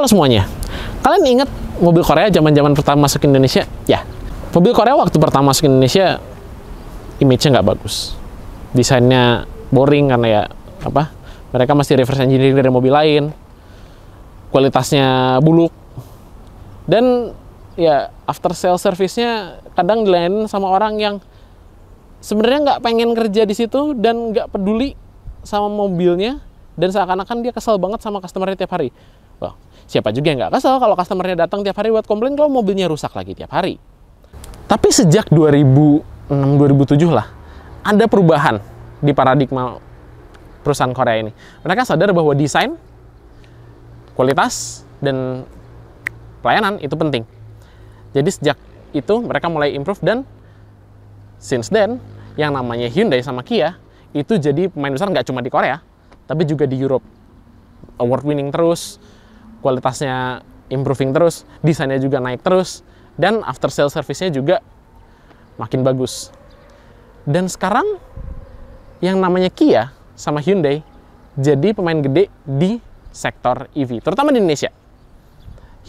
Halo semuanya, kalian ingat mobil Korea zaman-zaman pertama masuk Indonesia? Ya, mobil Korea waktu pertama masuk Indonesia image-nya nggak bagus, desainnya boring karena ya apa? Mereka masih reverse engineering dari mobil lain, kualitasnya buluk, dan ya after sale service-nya kadang dilayanin sama orang yang sebenarnya nggak pengen kerja di situ dan nggak peduli sama mobilnya, dan seakan-akan dia kesel banget sama customer-nya tiap hari. Wah, siapa juga yang nggak kesel kalau customer-nya datang tiap hari buat komplain kalau mobilnya rusak lagi tiap hari. Tapi sejak 2006-2007 lah, ada perubahan di paradigma perusahaan Korea ini. Mereka sadar bahwa desain, kualitas, dan pelayanan itu penting. Jadi sejak itu mereka mulai improve, dan since then, yang namanya Hyundai sama Kia itu jadi pemain besar nggak cuma di Korea, tapi juga di Europe. Award winning terus, kualitasnya improving terus, desainnya juga naik terus, dan after sale service-nya juga makin bagus. Dan sekarang yang namanya Kia sama Hyundai jadi pemain gede di sektor EV, terutama di Indonesia.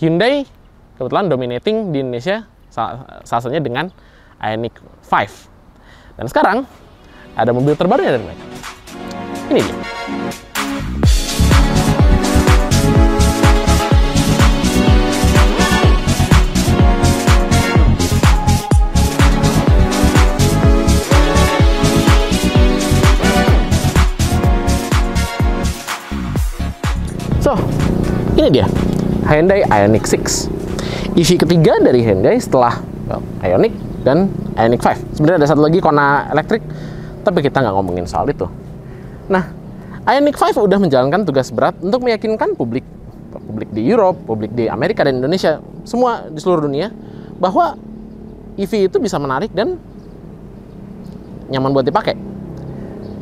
Hyundai kebetulan dominating di Indonesia, salah satunya dengan Ioniq 5. Dan sekarang ada mobil terbarunya dari mereka. Ini dia. So, ini dia Hyundai Ioniq 6, EV ketiga dari Hyundai setelah Ioniq dan Ioniq 5. Sebenarnya ada satu lagi Kona elektrik, tapi kita nggak ngomongin soal itu. Nah, Ioniq 5 udah menjalankan tugas berat untuk meyakinkan publik di Europe, publik di Amerika dan Indonesia, semua di seluruh dunia, bahwa EV itu bisa menarik dan nyaman buat dipakai.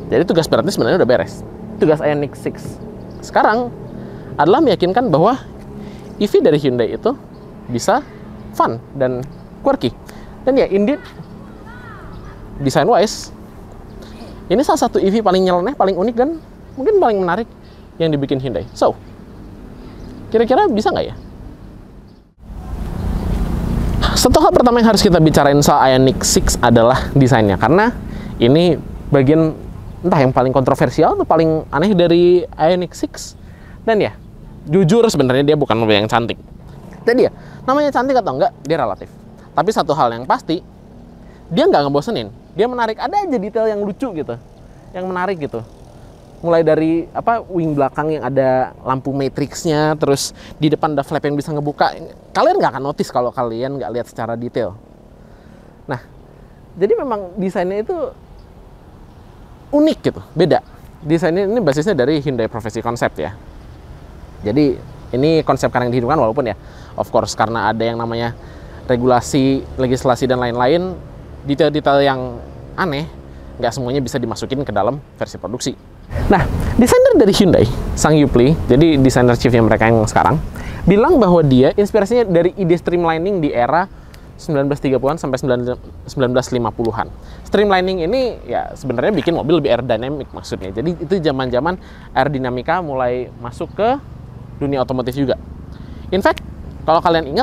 Jadi tugas beratnya sebenarnya udah beres. Tugas Ioniq 6 sekarang adalah meyakinkan bahwa EV dari Hyundai itu bisa fun dan quirky. Dan ya, indeed, design wise, ini salah satu EV paling nyeleneh, paling unik, dan mungkin paling menarik yang dibikin Hyundai. So, kira-kira bisa nggak ya? Satu hal pertama yang harus kita bicarain soal Ioniq 6 adalah desainnya, karena ini bagian entah yang paling kontroversial atau paling aneh dari Ioniq 6. Dan ya, jujur sebenarnya dia bukan mobil yang cantik. Jadi ya, namanya cantik atau enggak, dia relatif. Tapi satu hal yang pasti, dia nggak ngebosenin. Dia menarik, ada aja detail yang lucu gitu, yang menarik gitu. Mulai dari wing belakang yang ada lampu matrixnya, terus di depan ada flap yang bisa ngebuka. Kalian nggak akan notice kalau kalian nggak lihat secara detail. Nah, jadi memang desainnya itu unik gitu, beda. Desainnya ini basisnya dari Hyundai Prophecy Concept ya. Jadi ini konsep karena yang dihidupkan, walaupun ya of course karena ada yang namanya regulasi, legislasi dan lain-lain, detail-detail yang aneh nggak semuanya bisa dimasukin ke dalam versi produksi. Nah, desainer dari Hyundai, Sang Yup Lee, jadi desainer chiefnya mereka yang sekarang, bilang bahwa dia inspirasinya dari ide streamlining di era 1930-an sampai 1950-an. Streamlining ini ya sebenarnya bikin mobil lebih aerodynamic maksudnya. Jadi itu zaman-zaman aerodinamika mulai masuk ke dunia otomotif juga. In fact, kalau kalian ingat,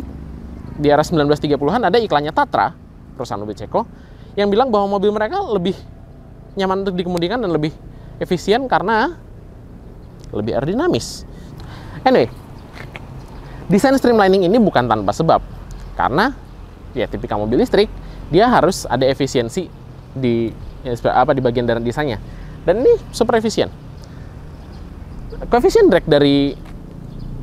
di era 1930-an ada iklannya Tatra, perusahaan mobil Ceko, yang bilang bahwa mobil mereka lebih nyaman untuk dikemudikan dan lebih efisien karena lebih aerodinamis. Anyway, desain streamlining ini bukan tanpa sebab. Karena ya tipikal mobil listrik, dia harus ada efisiensi di bagian dari desainnya. Dan ini super efisien. Koefisien drag dari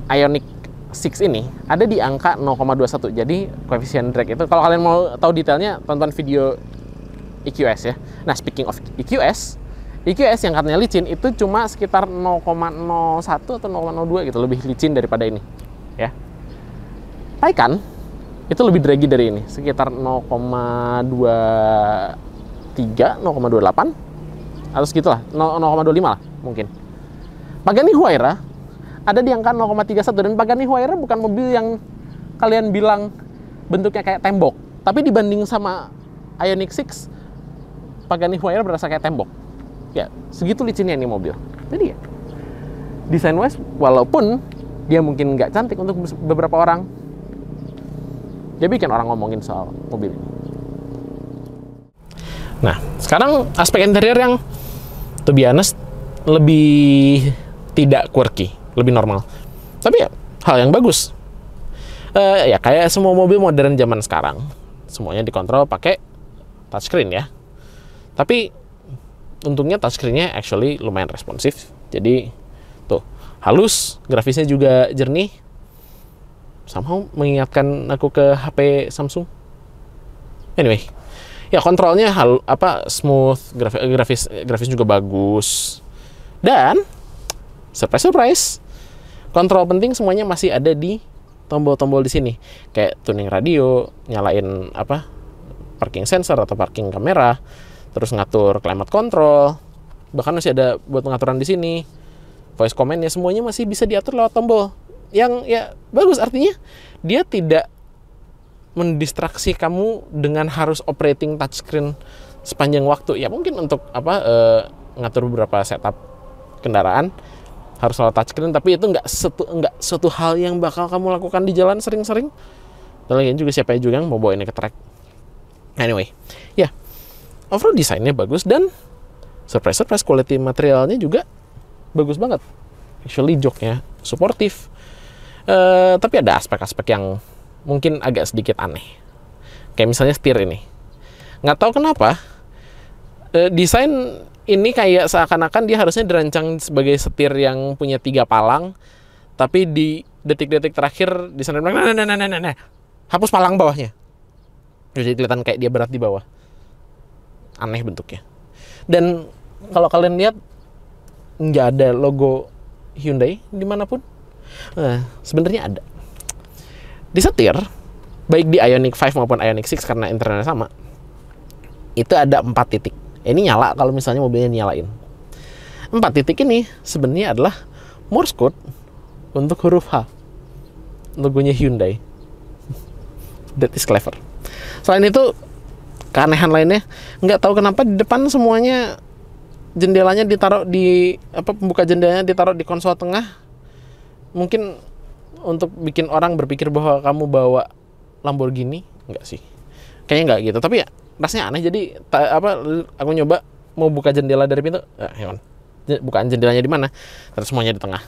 Ioniq 6 ini ada di angka 0,21. Jadi koefisien drag itu, kalau kalian mau tahu detailnya, tonton video EQS ya. Nah, speaking of EQS yang katanya licin itu cuma sekitar 0,01 atau 0,02 gitu, lebih licin daripada ini ya. Taycan itu lebih draggy dari ini, sekitar 0,23, 0,28 atau segitulah, 0,25 lah mungkin. Pagani Huayra ada di angka 0,31, dan Pagani Huayra bukan mobil yang kalian bilang bentuknya kayak tembok, tapi dibanding sama Ioniq 6, Pagani Huayra berasa kayak tembok. Ya, segitu licinnya ini mobil. Jadi ya, desain wise, walaupun dia mungkin nggak cantik untuk beberapa orang, dia bikin orang ngomongin soal mobil ini. Nah, sekarang aspek interior yang, to be honest, lebih tidak quirky, lebih normal. Tapi ya, hal yang bagus. Ya kayak semua mobil modern zaman sekarang, semuanya dikontrol pakai touchscreen ya. Tapi untungnya touchscreen-nya actually lumayan responsif. Jadi tuh, halus, grafisnya juga jernih. Somehow mengingatkan aku ke HP Samsung. Anyway, ya kontrolnya smooth, grafis juga bagus. Dan surprise, kontrol penting semuanya masih ada di tombol-tombol di sini. Kayak tuning radio, nyalain parking sensor atau parking kamera, terus ngatur climate control. Bahkan masih ada buat pengaturan di sini. Voice command-nya semuanya masih bisa diatur lewat tombol. Yang ya bagus, artinya dia tidak mendistraksi kamu dengan harus operating touchscreen sepanjang waktu. Ya mungkin untuk ngatur beberapa setup kendaraan harus lewat touchscreen, tapi itu nggak suatu hal yang bakal kamu lakukan di jalan sering-sering. Dan lagian juga siapa juga yang mau bawa ini ke track. Anyway, ya overall desainnya bagus dan surprise quality materialnya juga bagus banget. Actually joknya suportif. Tapi ada aspek-aspek yang mungkin agak sedikit aneh. Kayak misalnya setir ini. Nggak tahu kenapa desain ini kayak seakan-akan dia harusnya dirancang sebagai setir yang punya 3 palang, tapi di detik-detik terakhir di sana nah, hapus palang bawahnya. Jadi kelihatan kayak dia berat di bawah. Aneh bentuknya. Dan kalau kalian lihat nggak ada logo Hyundai dimanapun. Sebenarnya ada. Di setir, baik di Ioniq 5 maupun Ioniq 6 karena internalnya sama, itu ada 4 titik. Ini nyala kalau misalnya mobilnya nyalain. 4 titik ini sebenarnya adalah Morse code untuk huruf H. Logonya Hyundai. That is clever. Selain itu, keanehan lainnya, nggak tahu kenapa di depan semuanya jendelanya ditaruh di pembuka jendelanya ditaruh di konsol tengah. Mungkin untuk bikin orang berpikir bahwa kamu bawa Lamborghini, enggak sih. Kayaknya nggak gitu. Tapi ya rasanya aneh. Jadi aku nyoba mau buka jendela dari pintu, bukaan jendelanya di mana? Terus semuanya di tengah.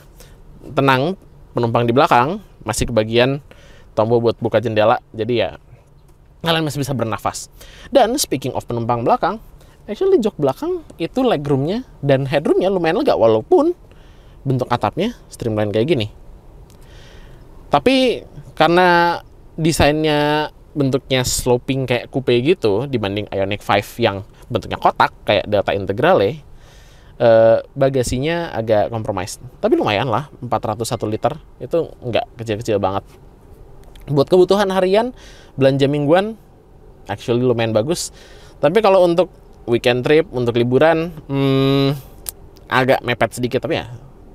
Tenang, penumpang di belakang masih kebagian tombol buat buka jendela. Jadi ya kalian masih bisa bernafas. Dan speaking of penumpang belakang, actually jok belakang itu legroomnya dan headroomnya lumayan lega walaupun bentuk atapnya streamline kayak gini. Tapi karena desainnya bentuknya sloping kayak coupe gitu dibanding Ioniq 5 yang bentuknya kotak kayak Delta Integrale, bagasinya agak compromise. Tapi lumayan lah, 401 liter itu nggak kecil-kecil banget. Buat kebutuhan harian, belanja mingguan, actually lumayan bagus. Tapi kalau untuk weekend trip, untuk liburan, agak mepet sedikit. Tapi ya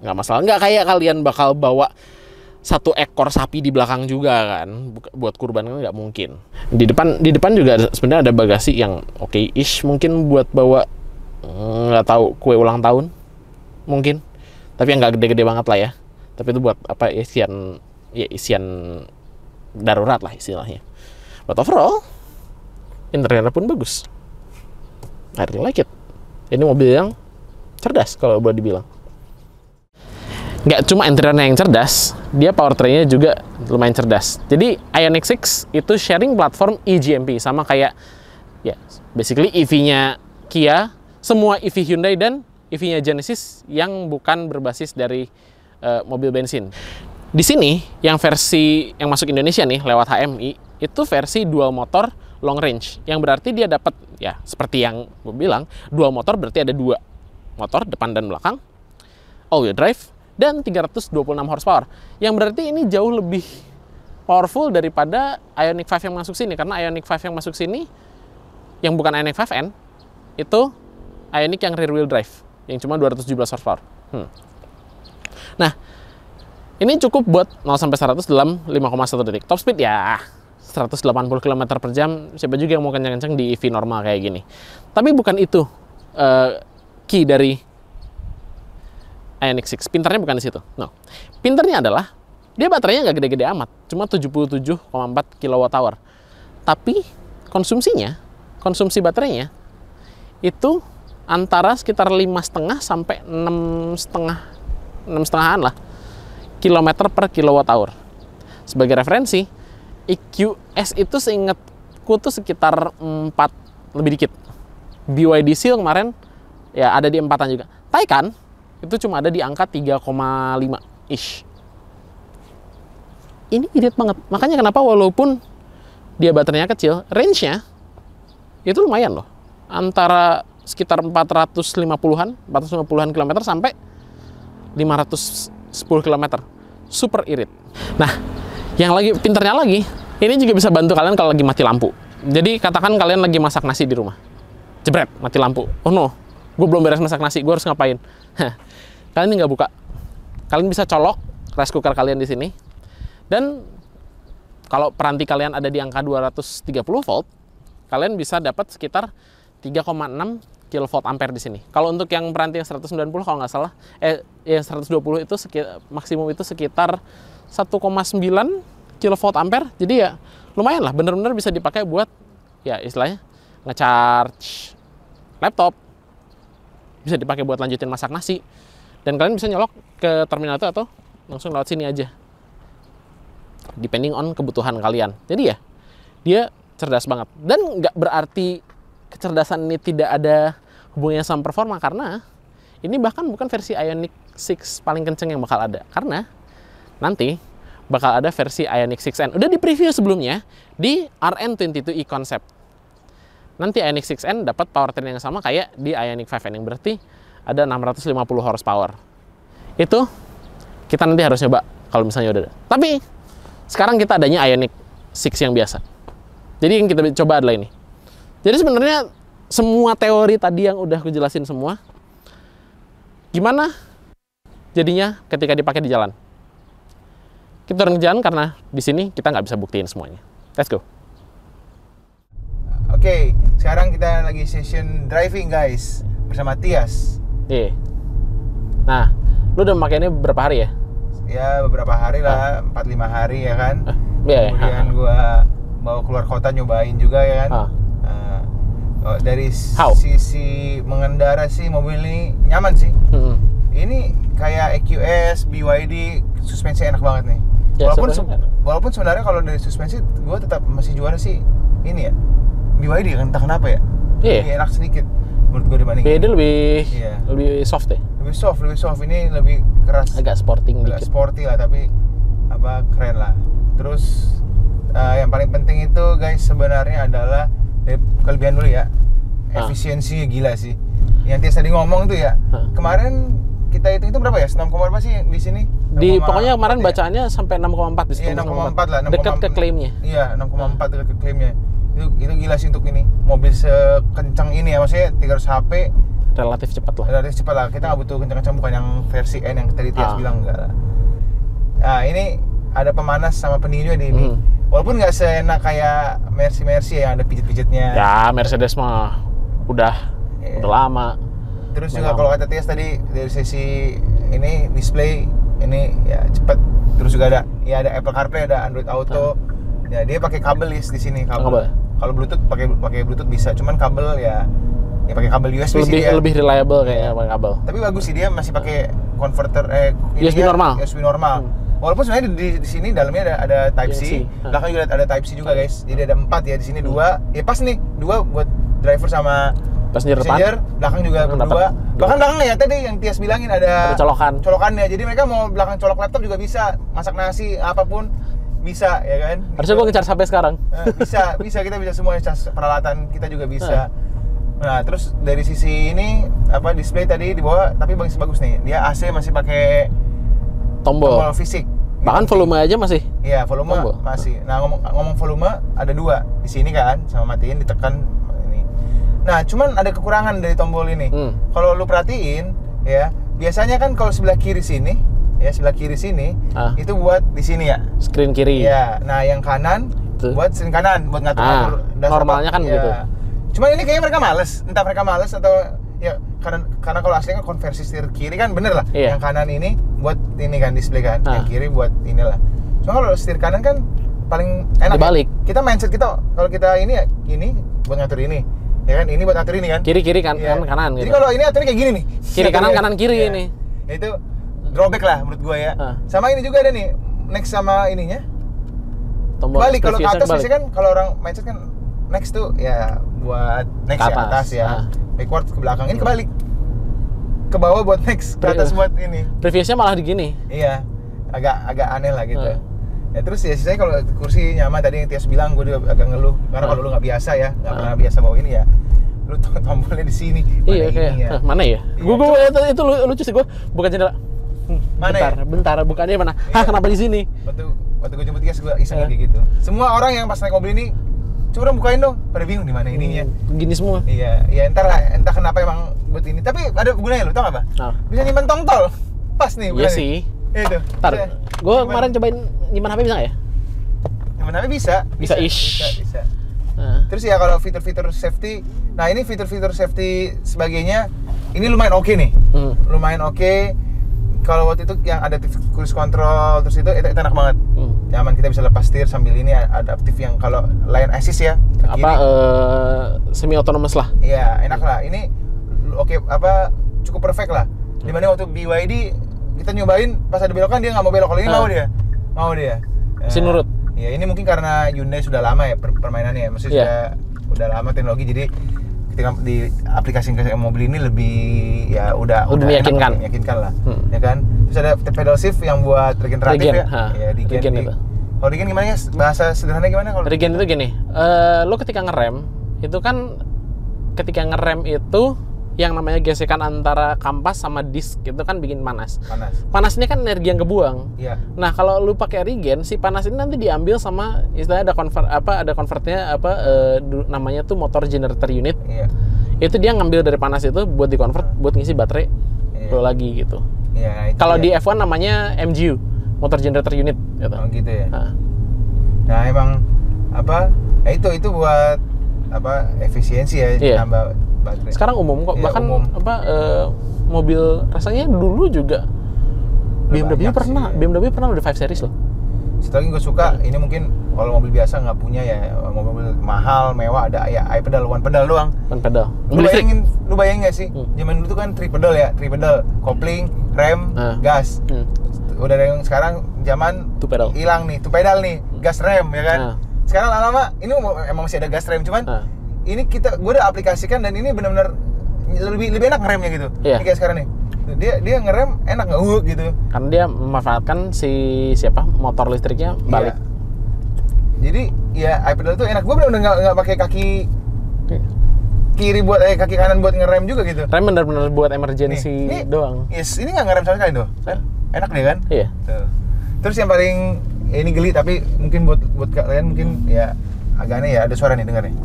nggak masalah. Nggak kayak kalian bakal bawa 1 ekor sapi di belakang juga kan, buat kurban kan nggak mungkin. Di depan juga sebenarnya ada bagasi yang oke-ish, mungkin buat bawa nggak tahu kue ulang tahun mungkin, tapi yang nggak gede-gede banget lah ya. Tapi itu buat isian darurat lah istilahnya. But overall interiornya pun bagus. I really like it. Ini mobil yang cerdas kalau boleh dibilang. Nggak cuma interiornya yang cerdas, dia powertrainnya juga lumayan cerdas. Jadi Ioniq 6 itu sharing platform eGMP, sama kayak ya basically EV-nya Kia, semua EV Hyundai dan EV-nya Genesis yang bukan berbasis dari mobil bensin. Di sini yang versi yang masuk Indonesia nih lewat HMI itu versi dual motor long range, yang berarti dia dapat ya seperti yang gue bilang, dual motor berarti ada 2 motor depan dan belakang, all wheel drive, dan 326 horsepower, yang berarti ini jauh lebih powerful daripada Ioniq 5 yang masuk sini, karena Ioniq 5 yang masuk sini yang bukan Ioniq 5N itu Ioniq yang rear wheel drive yang cuma 217 horsepower. Nah, ini cukup buat 0-100 dalam 5,1 detik. Top speed ya 180 km per jam. Siapa juga yang mau kencang-kencang di EV normal kayak gini. Tapi bukan itu key dari Ioniq 6. Pinternya bukan di situ. No. Pinternya adalah Dia baterainya nggak gede-gede amat, cuma 77,4 kWh. Tapi konsumsi baterainya itu antara sekitar 5,5 sampai 6,5an lah kilometer per kWh. Sebagai referensi, EQS itu seingatku tuh sekitar 4 lebih dikit. BYD Seal kemarin ya ada di 4-an juga. Taycan itu cuma ada di angka 3,5 ish. Ini irit banget. Makanya kenapa walaupun dia baterainya kecil, range-nya itu lumayan loh. Antara sekitar 450-an kilometer sampai 510 km. Super irit. Nah, yang lagi pinternya lagi, ini juga bisa bantu kalian kalau lagi mati lampu. Jadi katakan kalian lagi masak nasi di rumah. Jebret, mati lampu. Oh no, gue belum beres masak nasi, gue harus ngapain? Kalian tinggal buka. Kalian bisa colok rice cooker kalian di sini. Dan kalau peranti kalian ada di angka 230 volt, kalian bisa dapat sekitar 3,6 kilovolt ampere di sini. Kalau untuk yang peranti yang 190 kalau nggak salah, yang 120 itu maksimum itu sekitar 1,9 kilovolt ampere. Jadi ya lumayan lah, bener-bener bisa dipakai buat ya istilahnya nge-charge laptop, bisa dipakai buat lanjutin masak nasi, dan kalian bisa nyolok ke terminal itu atau langsung lewat sini aja, depending on kebutuhan kalian. Jadi ya dia cerdas banget, dan nggak berarti kecerdasan ini tidak ada hubungannya sama performa, karena ini bahkan bukan versi Ioniq 6 paling kenceng yang bakal ada, karena nanti bakal ada versi Ioniq 6N. Udah di preview sebelumnya di RN22e Concept. Nanti Ioniq 6N dapat powertrain yang sama kayak di Ioniq 5N, yang berarti ada 650 horsepower. Itu kita nanti harus nyoba kalau misalnya udah ada. Tapi sekarang kita adanya Ioniq 6 yang biasa. Jadi yang kita coba adalah ini. Jadi sebenarnya semua teori tadi yang udah aku jelasin semua, gimana jadinya ketika dipakai di jalan. Kita turun ke jalan karena di sini kita nggak bisa buktiin semuanya. Let's go. Oke, sekarang kita lagi session driving guys bersama Tias. Iya. Nah, lu udah pakai ini berapa hari ya? Ya beberapa hari lah, 4-5 hari ya kan. Iya. Kemudian gua bawa keluar kota nyobain juga ya kan. Dari sisi mengendara sih mobil ini nyaman sih. Ini kayak EQS, BYD, suspensi enak banget nih. Ya, walaupun sebenarnya kalau dari suspensi gue tetap masih juara sih ini ya BYD kan, entah kenapa ya. Ini enak sedikit menurut gue dibanding BYD lebih soft ya. Lebih soft. Ini lebih keras. Agak sporting dikit. Sporty lah, tapi keren lah. Terus yang paling penting itu guys sebenarnya adalah kelebihan dulu ya. Efisiensinya gila sih. Yang Tias tadi ngomong tuh ya. Kemarin kita itu berapa ya? 6, berapa sih di sini? Pokoknya kemarin bacaannya sampai 6,4 di situ. Iya, 6,4 lah. Dekat ke klaimnya. Iya, 6,4 dekat ke klaimnya. Itu gila sih untuk ini. Mobil sekencang ini ya, maksudnya 300 HP. Relatif cepat lah. Kita nggak butuh kencang-kencang, bukan yang versi N yang tadi Tias bilang, enggak lah. Nah, ini ada pemanas sama pendingin juga di ini. Walaupun nggak seenak kayak Mercy yang ada pijit-pijitnya. Ya, Mercedes mah udah lama. Terus juga kalau kata Tias tadi dari sisi ini display ini ya cepet. Terus juga ada Apple CarPlay, ada Android Auto. Ya dia pakai kabel di sini kabel. Kalau Bluetooth pakai Bluetooth bisa, cuman kabel ya pakai kabel USB sih dia. Lebih reliable kayaknya pakai kabel. Tapi bagus sih, dia masih pakai converter USB normal. USB normal. Walaupun sebenarnya di sini dalamnya ada Type C, belakang juga ada Type C juga guys. Jadi ada 4 ya, di sini 2. Ya pas nih, 2 buat driver sama passenger, belakang juga berdua. Bahkan belakang ya tadi yang Tias bilangin ada colokannya. Jadi mereka mau belakang colok laptop juga bisa, masak nasi apapun bisa ya kan. Harusnya gua ngecharge sampai sekarang. Bisa kita bisa semua peralatan kita juga bisa. Nah, terus dari sisi ini display tadi di bawah, tapi bagus nih. Dia AC masih pakai tombol fisik. Bahkan volume aja masih. Iya, volume tombol masih. Nah, ngomong volume ada 2 di sini kan, sama matiin ditekan ini. Nah, cuman ada kekurangan dari tombol ini. Kalau lu perhatiin ya, biasanya kan kalau sebelah kiri sini itu buat di sini ya. Screen kiri. Iya. Nah, yang kanan buat screen kanan, buat ngatur-ngatur normalnya kan gitu. Cuman ini kayaknya mereka males. Entah mereka males atau ya karena kalau aslinya kan konversi setir kiri kan bener lah. Yang kanan ini buat ini kan display kan, yang kiri buat inilah. Cuma kalau setir kanan kan paling enak. Dibalik. Ya? Kita mindset kita kalau kita ini ya ini buat ngatur ini. Ya kan, ini buat atur ini kan. Kiri kan, kanan gitu. Jadi gitu. kalau ini aturnya kayak gini nih. Kiri kanan kiri ini. Itu drawback lah menurut gua ya. Sama ini juga ada nih, next sama ininya. Tombol balik kalau ke atas biasanya kan kalau orang mindset kan next tuh ya buat next ke atas ya. Backward ke belakang. Ini kebalik. Ke bawah buat next, ke atas buat ini. Previousnya malah di gini. Iya. Agak aneh lah gitu. Ya terus ya sisanya kalau kursi nyaman tadi yang Tias bilang, gue juga agak ngeluh karena kalau lu nggak biasa ya, nggak pernah biasa bawa ini ya, lu tombolnya di sini. Iya kayak ya? Mana ya? Gue itu lucu sih, gue bukan jendela. Bentar, bukannya mana? Kenapa di sini? Waktu gue jemput Tias gue iseng kayak gitu. Semua orang yang pas naik mobil ini, coba bukain dong, pada bingung di mana ininya. Gini semua. Iya, entah kenapa emang buat ini. Tapi ada gunanya lu, tau nggak, Pak? Bisa nyimpan tongtol, pas nih. Iya sih. Itu. Ntar, gue kemarin cobain nyimpan HP bisa nggak ya? Nyimpan HP bisa. Bisa. Terus ya kalau fitur-fitur safety, nah ini fitur-fitur safety sebagainya, ini lumayan oke nih. Lumayan oke. Kalau waktu itu yang ada cruise control, terus itu enak banget. Nyaman, kita bisa lepas setir sambil ini adaptif yang kalau lane assist ya. Semi autonomous lah. Iya, enak lah. Ini oke, cukup perfect lah. Dibanding waktu BYD kita nyobain pas ada belokan dia nggak mau belok, kalau ini mau dia masih nurut. Ya ini mungkin karena Hyundai sudah lama ya permainannya, maksudnya udah lama teknologi, jadi ketika diaplikasikan ke mobil ini lebih ya udah meyakinkan lah, ya kan. Terus ada pedal shift yang buat regeneratif ya regen itu. Kalau regen gimana ya, bahasa sederhana gimana kalau regen itu gini, lo ketika ngerem itu kan, yang namanya gesekan antara kampas sama disk itu kan bikin panas. Panas ini kan energi yang kebuang. Iya. Nah, kalau lu pakai regen, si panas ini nanti diambil sama istilahnya ada konverternya namanya tuh motor generator unit. Iya. Itu dia ngambil dari panas itu buat dikonvert buat ngisi baterai lo lagi gitu. Iya, kalau di F1 namanya MGU, motor generator unit gitu. Oh, gitu ya. Nah, emang itu buat efisiensi ya, nambah baterai. Sekarang umum kok, bahkan mobil rasanya dulu juga BMW pernah udah 5 series loh. Setelah gue suka ini, mungkin kalau mobil biasa nggak punya ya, mobil mahal mewah ada ya pedal, one pedal doang. Lu bayangin nggak sih? Zaman dulu tuh kan tri pedal, kopling, rem, gas. Udah ada yang sekarang zaman hilang nih, 2 pedal nih, gas rem ya kan. Sekarang lama-lama ini emang masih ada gas rem, cuman ini gue udah aplikasikan dan ini benar-benar lebih enak ngeremnya gitu. Ini kayak sekarang nih, dia ngerem enak nggak gitu. Karena dia memanfaatkan motor listriknya balik. Jadi ya iPedal tuh enak. Gue benar-benar nggak pakai kaki kiri buat kaki kanan buat ngerem juga gitu. Rem benar-benar buat emergency doang. Yes, ini nggak ngerem sama sekali tuh. Enak deh kan? Iya. Tuh. Terus yang paling ini geli, tapi mungkin buat kalian mungkin ya agak aneh ya, ada suara nih, dengar nih.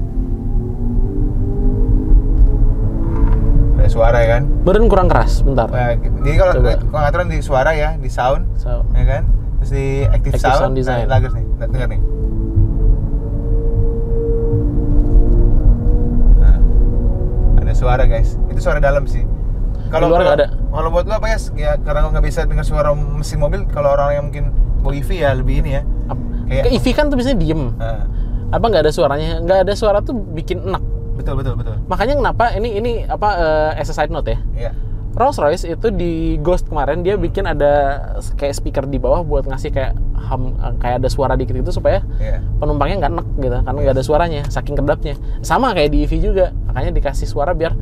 Ada suara ya kan? Beren kurang keras, bentar. Jadi kalau pengaturan di suara ya, di sound. Ya kan? Terus di active sound design. Lager nih, dengar nih. Nah, ada suara guys. Itu suara dalam sih. Kalau luar nggak ada. Kalau buat lu apa ya? Karena nggak bisa dengar suara mesin mobil. Kalau orang yang mungkin bawa EV ya lebih ini ya. Kayak EV kan tuh biasanya diem. Nggak ada suaranya? Nggak ada suara tuh bikin enak. Betul. Makanya kenapa ini as a side note ya? Iya. Rolls-Royce itu di Ghost kemarin dia bikin ada kayak speaker di bawah buat ngasih kayak kayak ada suara dikit itu supaya penumpangnya nggak enek gitu, karena nggak ada suaranya saking kedapnya. Sama kayak di EV juga, makanya dikasih suara biar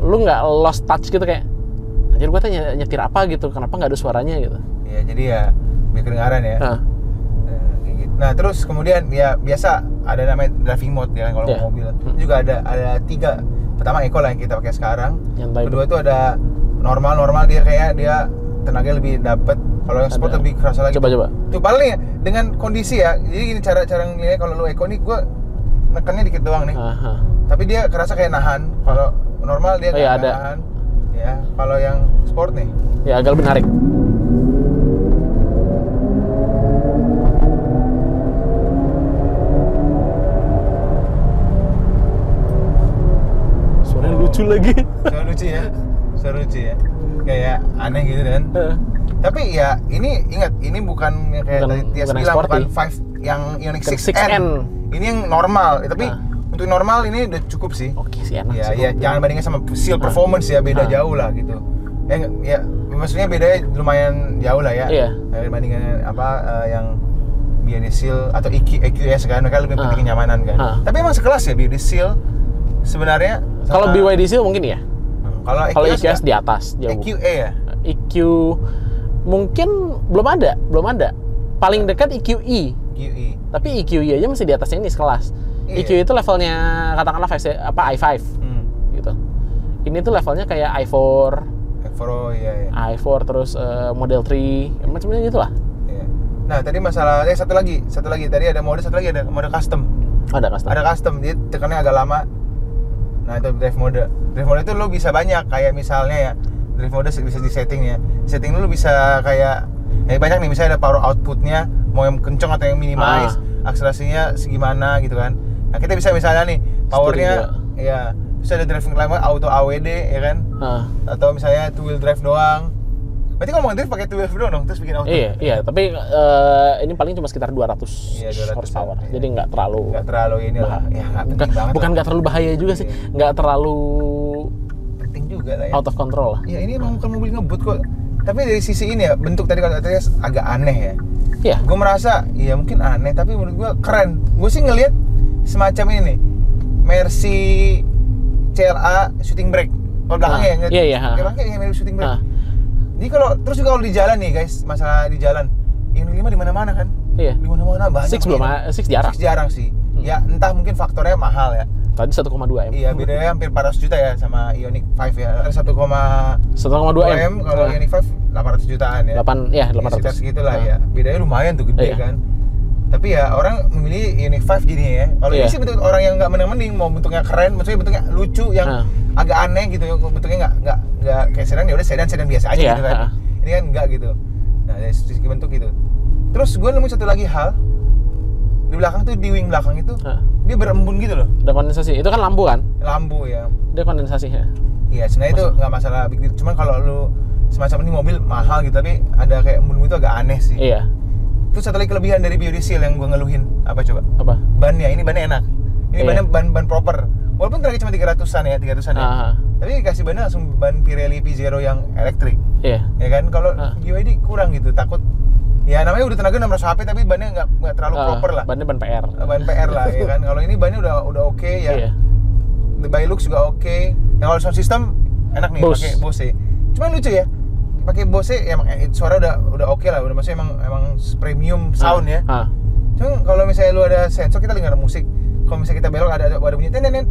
lu nggak lost touch gitu, kayak anjir gue tanya nyetir apa gitu, kenapa nggak ada suaranya gitu. Iya, jadi ya biar kedengaran ya. Nah terus kemudian ya biasa ada namanya driving mode ya kalau mobil. Juga ada 3. Pertama eco lah yang kita pakai sekarang. Kedua itu ada normal dia tenaga lebih dapet. Kalau yang sport lebih kerasa lagi. Coba. Tuh paling ya dengan kondisi ya. Jadi gini cara ngeliatnya, kalau lu eco nih gue nekannya dikit doang nih. Tapi dia kerasa kayak nahan. Kalau normal dia kayak nahan. Ya, kalau yang sport nih. Ya agak lebih narik. lucu lagi. Selalu lucu ya. Selalu lucu ya. Kayak aneh gitu kan. Tapi ya ini ingat, ini bukan kayak tadi Tias bilang, bukan 5 yang Ioniq 6N. Ini yang normal, tapi untuk normal ini udah cukup sih. Oke sih, enak ya, sih. Ya jangan bandingin sama Seal Performance ya, beda jauh lah gitu. Ya maksudnya bedanya lumayan jauh lah ya. Iya. Dibandingin yang BYD Seal atau EQS kan, mereka lebih penting kenyamanan kan. Tapi emang sekelas ya BYD Seal sebenarnya. Kalau BYD Seal mungkin ya. Kalau EQS di atas jauh. EQE ya. EQ mungkin belum ada. Paling dekat EQE. Tapi EQE aja masih di atasnya ini sekelas. EQ itu levelnya katakanlah i5 gitu. Ini tuh levelnya kayak i4, iya. i4 terus Model 3, macam-macam gitu lah. Iya. Nah tadi masalah, satu lagi tadi ada mode custom. Ada custom. Dia tekannya agak lama. Nah itu drive mode itu lo bisa banyak, kayak misalnya ya drive mode bisa di setting ya. Setting lo bisa kayak banyak nih, misalnya ada power outputnya, mau yang kenceng atau yang minimize, akselerasinya segimana gitu kan. Nah kita bisa misalnya nih powernya ya bisa ada driving lama auto AWD ya kan, atau misalnya two wheel drive doang. Berarti kalau mau drift pakai two wheel drive doang dong, terus bikin auto. Iya, tapi ini paling cuma sekitar 200 horsepower. Ya. Jadi nggak terlalu ini lah. Ya nggak penting banget. Bukan nggak terlalu bahaya juga sih, nggak terlalu penting juga lah ya. Out of control lah. Ya ini emang bukan mobil ngebut kok. Tapi dari sisi ini ya, bentuk tadi kalau tadi agak aneh ya. Iya. Gue merasa ya mungkin aneh, tapi menurut gue keren. Gue sih ngelihat semacam ini nih, Mercy CLA shooting brake. Kalau belakangnya iya. Belakangnya mirip shooting brake. Jadi terus juga kalau di jalan nih guys, masalah di jalan, Ioniq 5 di mana-mana kan? Iya. Di mana-mana banyak. 6 jarang. 6 jarang sih. Ya entah mungkin faktornya mahal ya. Tadi 1,2 M. Iya, bedanya hampir 400 juta ya sama Ioniq 5 ya. Ada 1,2 M kalau Ioniq 5 800 jutaan ya. 800. Segitulah ya. Bedanya lumayan tuh, gede kan. Tapi ya orang memilih Ioniq 5 jadinya ya. Kalau ini sih bentuk orang yang nggak mending, mau bentuknya keren, maksudnya bentuknya lucu, yang agak aneh gitu. Bentuknya nggak kayak sedan, ya udah sedan biasa aja gitu kan. Ini kan nggak gitu. Nah dari segi bentuk gitu. Terus gue nemu satu lagi hal di belakang tuh, di wing belakang itu dia berembun gitu loh. Ada kondensasi. Itu kan lampu kan? Lampu ya. Dia kondensasi ya. Iya sebenarnya itu nggak masalah big deal. Cuman kalau lu semacam ini mobil mahal gitu, tapi ada kayak embun itu agak aneh sih. Iya. Terus satu lagi kelebihan dari BYD Seal yang gue ngeluhin, apa coba? Apa? Bannya, ini bannya enak. Ini ban proper. Walaupun terakhir cuma 300-an ya. Tapi dikasih bannya langsung ban Pirelli P0 yang elektrik. Iya. Ya kan, kalau BYD kurang gitu, takut. Ya namanya udah tenaga 600 HP, tapi bannya nggak terlalu proper lah. Bannya ban PR. Ban PR lah ya kan. Kalau ini bannya udah oke ya. Iya. By looks juga oke. Yang kalau sound system enak nih pakai Bose. Cuman lucu ya. Pakai Bose ya, emang suara udah oke lah, udah maksudnya emang premium sound ya. Cuma kalau misalnya lu ada sensor, kita dengar musik. Kalau misalnya kita belok ada bunyi tenenet.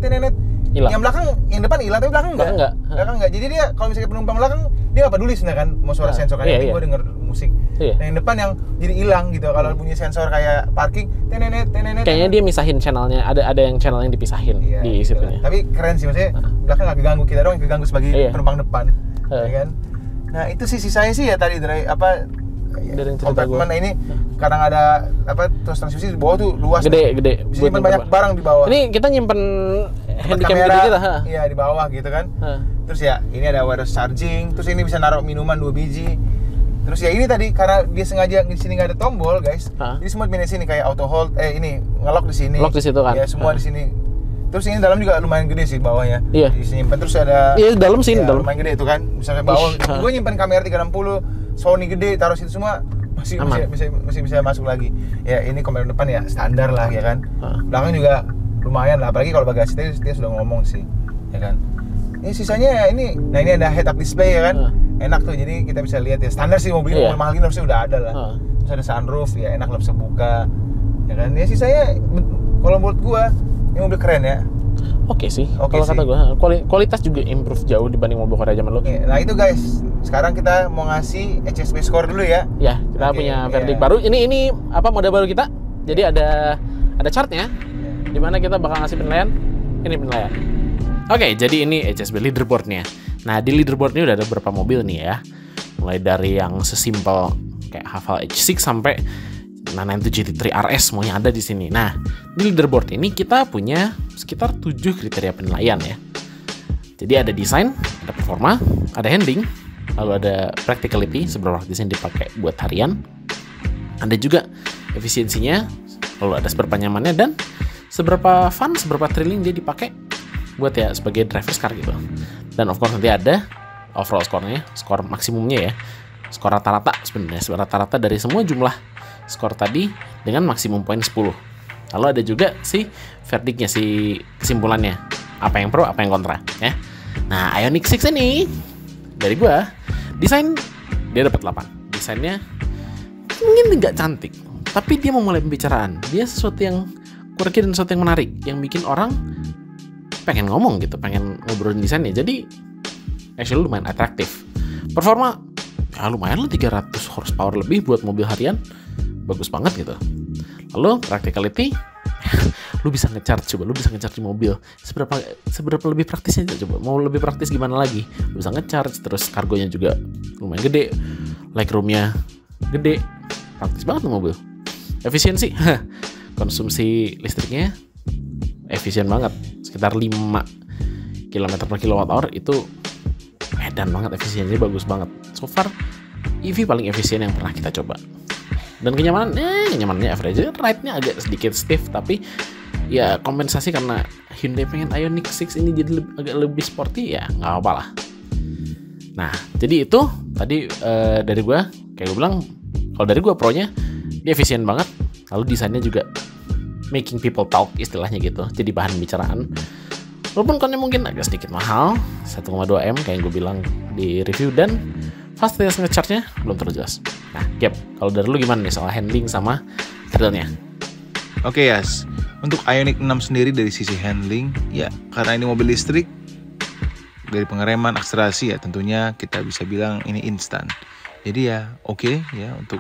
Hilang. Yang belakang, yang depan hilang, tapi belakang enggak. Jadi dia kalau misalnya penumpang belakang, dia nggak peduli sebenarnya kan mau suara sensor kan. Gue denger musik. Nah, yang depan yang jadi hilang gitu. Kalau bunyi sensor kayak parking, tenenet. Kayaknya dia misahin channelnya. Ada yang channel yang dipisahin di gitu situnya. Tapi keren sih, maksudnya belakang nggak keganggu, kita doang yang keganggu sebagai penumpang depan, ya kan. Nah itu sih sisanya sih ya tadi dari kompartemen ini kadang ada terus transmisi di bawah tuh luas, gede bisa nyimpen banyak barang di bawah. Ini kita nyimpen handycam kamera kita iya di bawah gitu kan. Terus ya ini ada wireless charging, terus ini bisa naruh minuman 2 biji. Terus ya ini tadi karena dia sengaja di sini nggak ada tombol guys, jadi semua di sini kayak auto hold, ini ngelock di sini, lock di situ kan ya semua di sini. Terus ini dalam juga lumayan gede sih bawahnya. Iya. Bisa nyimpen, terus ada dalam sini dalam. Lumayan gede itu kan. Misalnya bawah, gue nyimpen kamera 360, Sony gede, taruh situ semua masih bisa masuk lagi. Ya ini kamera depan ya standar lah ya kan. Belakang juga lumayan lah, apalagi kalau bagasi tadi dia sudah ngomong sih, ya kan. Ini sisanya ya ini. Nah ini ada head up display ya kan. Enak tuh, jadi kita bisa lihat ya, standar sih mobil mahal ini harusnya udah ada lah. Terus ada sunroof ya, enak lah bisa buka. Ya kan. Ya sisanya kalau menurut gua ini mobil keren ya. Oke sih. Kalau kata gue, kualitas juga improve jauh dibanding mobil Korea zaman dulu. Nah itu guys, sekarang kita mau ngasih HSP score dulu ya. Ya, kita punya verdict baru. Ini model baru kita. Jadi ada chartnya, di mana kita bakal ngasih penilaian. Ini penilaian. Oke, jadi ini HSP leaderboardnya. Nah di leaderboard ini udah ada beberapa mobil nih ya. Mulai dari yang sesimpel kayak Haval H6 sampai 992 GT3 RS semuanya ada di sini. Nah, di leaderboard ini kita punya sekitar 7 kriteria penilaian ya. Jadi ada desain, ada performa, ada handling, lalu ada practicality, seberapa praktisnya dipakai buat harian. Ada juga efisiensinya, lalu ada seberapa nyamannya, dan seberapa fun, seberapa thrilling dia dipakai buat ya sebagai driver's car gitu. Dan of course nanti ada overall skornya, skor maksimumnya ya, skor rata-rata sebenarnya, skor rata-rata dari semua jumlah skor tadi dengan maksimum poin 10. Lalu ada juga si verdictnya, si kesimpulannya, apa yang pro, apa yang kontra ya. Nah, Ioniq 6 ini dari gua desain dia dapat 8. Desainnya mungkin nggak cantik, tapi dia memulai pembicaraan. Dia sesuatu yang quirky dan sesuatu yang menarik, yang bikin orang pengen ngomong gitu, pengen ngobrolin desainnya. Jadi actually lumayan atraktif. Performa ya lumayan lah, 300 horsepower lebih buat mobil harian, bagus banget gitu. Lalu practicality, lu bisa ngecharge, coba lu bisa ngecharge di mobil. Seberapa lebih praktisnya coba. Mau lebih praktis gimana lagi? Lu bisa ngecharge, terus kargonya juga lumayan gede, legroomnya gede, praktis banget mobil. Efisiensi, konsumsi listriknya efisien banget, sekitar 5 km per kWh, itu edan banget, efisiensinya bagus banget. So far EV paling efisien yang pernah kita coba. Dan kenyamanannya average, ride-nya agak sedikit stiff, tapi ya kompensasi karena Hyundai pengen Ioniq 6 ini jadi agak lebih sporty, ya nggak apa-apa lah. Nah, jadi itu tadi dari gua, kayak gue bilang, kalau dari gua pro-nya dia efisien banget, lalu desainnya juga making people talk istilahnya gitu, jadi bahan bicaraan. Walaupun konnya mungkin agak sedikit mahal, 1,2 M kayak yang gue bilang di review, dan fasilitas ngecharge-nya belum terlalu jelas. Nah, Gap, kalau dari lu gimana nih soal handling sama thrillnya? Oke, Yas. Untuk Ioniq 6 sendiri dari sisi handling, ya karena ini mobil listrik, dari pengereman, akselerasi ya tentunya kita bisa bilang ini instan. Jadi ya oke ya, untuk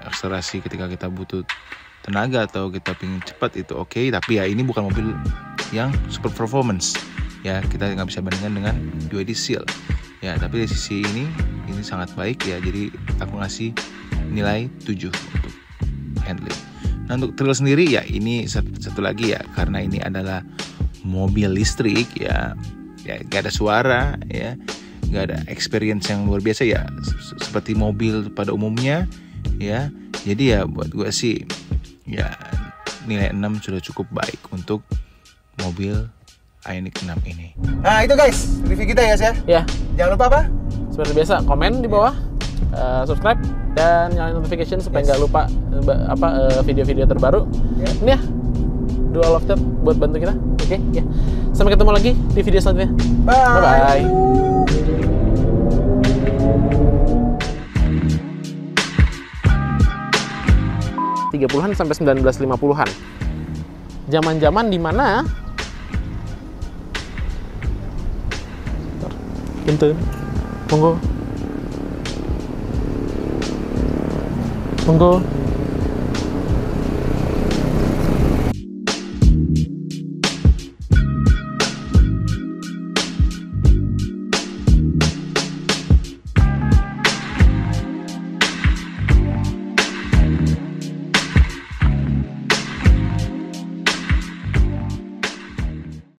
akselerasi ketika kita butuh tenaga atau kita pengen cepat itu oke, tapi ya ini bukan mobil yang super performance ya, kita nggak bisa bandingkan dengan BYD Seal ya. Tapi dari sisi ini sangat baik ya, jadi aku ngasih nilai 7 untuk handling. Nah, untuk thrill sendiri ya ini satu lagi ya, karena ini adalah mobil listrik ya gak ada suara ya, gak ada experience yang luar biasa ya, seperti mobil pada umumnya ya. Jadi ya buat gue sih ya nilai 6 sudah cukup baik untuk mobil Ioniq 6 ini. Nah itu guys review kita ya. Ya. Jangan lupa apa? Seperti biasa komen di bawah, subscribe dan nyalain notification supaya nggak lupa video-video terbaru. Ini ya, dual love chat buat bantu kita. Oke, ya. Sampai ketemu lagi di video selanjutnya. Bye. 30-an sampai 1950-an. Zaman-zaman di mana punten. Monggo.